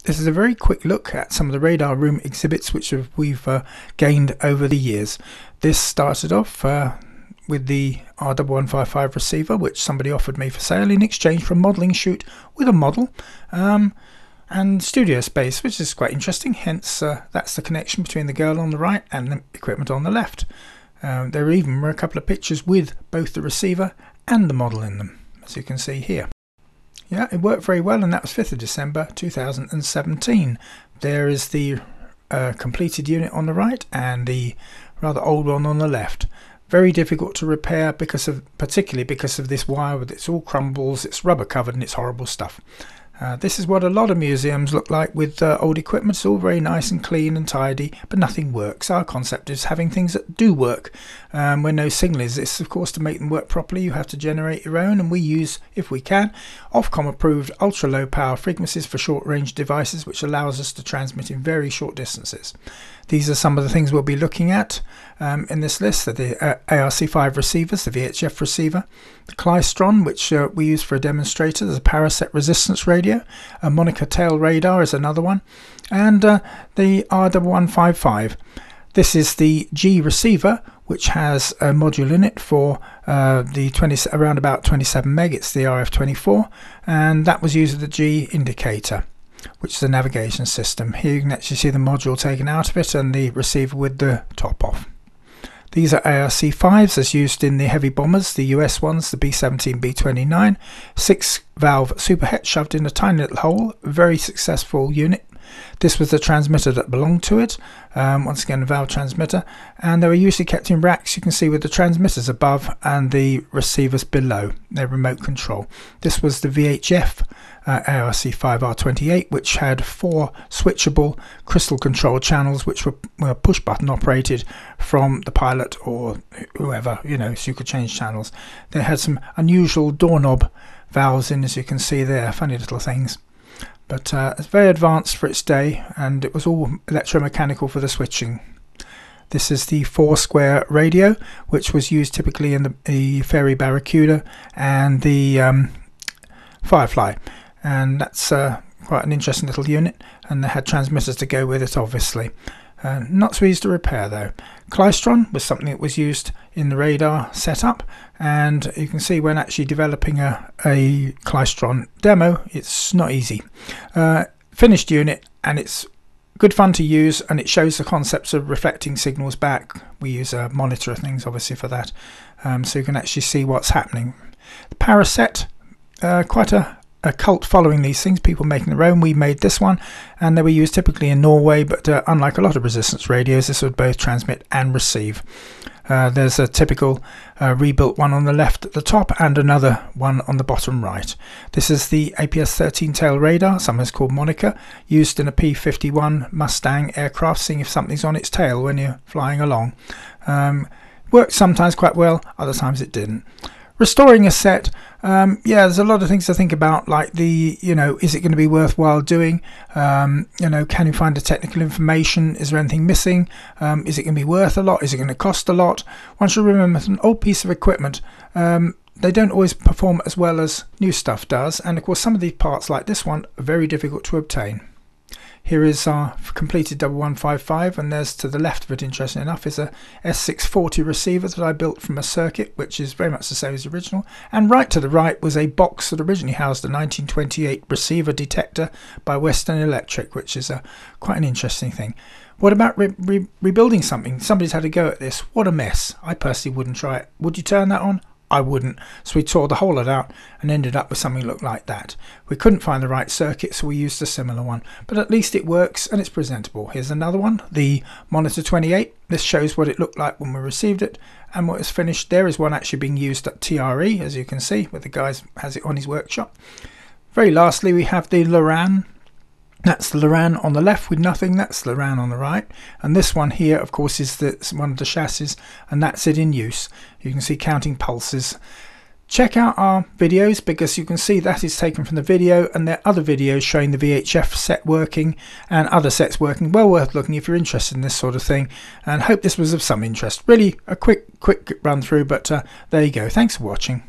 This is a very quick look at some of the radar room exhibits which we've gained over the years. This started off with the R1155 receiver, which somebody offered me for sale in exchange for a modelling shoot with a model and studio space, which is quite interesting. Hence that's the connection between the girl on the right and the equipment on the left. There even were a couple of pictures with both the receiver and the model in them, as you can see here. Yeah, it worked very well, and that was 5th of December 2017. There is the completed unit on the right and the rather old one on the left. Very difficult to repair particularly because of this wire with its all crumbles, it's rubber covered and it's horrible stuff. This is what a lot of museums look like with old equipment. It's all very nice and clean and tidy, but nothing works. Our concept is having things that do work when no signal exists. Of course, to make them work properly, you have to generate your own, and we use, if we can, Ofcom approved ultra low power frequencies for short range devices, which allows us to transmit in very short distances. These are some of the things we'll be looking at in this list: the ARC5 receivers, the VHF receiver, the Klystron, which we use for a demonstrator. There's a Paraset resistance radio, a Monica tail radar is another one, and the R1155. This is the G receiver, which has a module in it for around about 27 meg. It's the RF24, and that was used as the G indicator, which is a navigation system. Here you can actually see the module taken out of it and the receiver with the top off. These are ARC5s as used in the heavy bombers, the US ones, the B-17, B-29. 6-valve superhet shoved in a tiny little hole. Very successful unit. This was the transmitter that belonged to it. Once again, a valve transmitter. And they were usually kept in racks, you can see, with the transmitters above and the receivers below. They're remote control. This was the VHF ARC5R28, which had 4 switchable crystal control channels, which were push button operated from the pilot or whoever, so you could change channels. They had some unusual doorknob valves in, as you can see there, funny little things. But it's very advanced for its day, and it was all electromechanical for the switching. This is the 4-square radio, which was used typically in the Fairey Barracuda and the Firefly. And that's quite an interesting little unit, and they had transmitters to go with it, obviously. Not so easy to repair though. Klystron was something that was used in the radar setup, and you can see when actually developing a Klystron demo, it's not easy. Finished unit, and it's good fun to use, and it shows the concepts of reflecting signals back. We use a monitor of things obviously for that, so you can actually see what's happening. The Paraset, quite a cult following these things, people making their own. We made this one, and they were used typically in Norway, but unlike a lot of resistance radios, this would both transmit and receive. There's a typical rebuilt one on the left at the top and another one on the bottom right. This is the APS-13 tail radar, sometimes called Monica, used in a P-51 Mustang aircraft, seeing if something's on its tail when you're flying along. Worked sometimes quite well, other times it didn't. Restoring a set, yeah, there's a lot of things to think about, like is it going to be worthwhile doing? Can you find the technical information? Is there anything missing? Is it going to be worth a lot? Is it going to cost a lot? One should remember that an old piece of equipment, they don't always perform as well as new stuff does, and of course some of these parts, like this one, are very difficult to obtain. Here is our completed 1155, and there's to the left of it, interesting enough, is a S640 receiver that I built from a circuit, which is very much the same as the original. And right to the right was a box that originally housed a 1928 receiver detector by Western Electric, which is quite an interesting thing. What about rebuilding something? Somebody's had a go at this. What a mess. I personally wouldn't try it. Would you turn that on? I wouldn't. So we tore the whole lot out and ended up with something that looked like that. We couldn't find the right circuit, so we used a similar one, but at least it works and it's presentable. Here's another one, the Monitor 28. This shows what it looked like when we received it and what is finished. There is one actually being used at TRE, as you can see, where the guy has it on his workshop. Very lastly, we have the Loran. That's the Loran on the left with nothing, that's the Loran on the right, and this one here of course is one of the chassis, and that's it in use. You can see counting pulses. Check out our videos, because you can see that is taken from the video, and there are other videos showing the VHF set working and other sets working. Well worth looking if you're interested in this sort of thing, and hope this was of some interest. Really a quick run through, but there you go. Thanks for watching.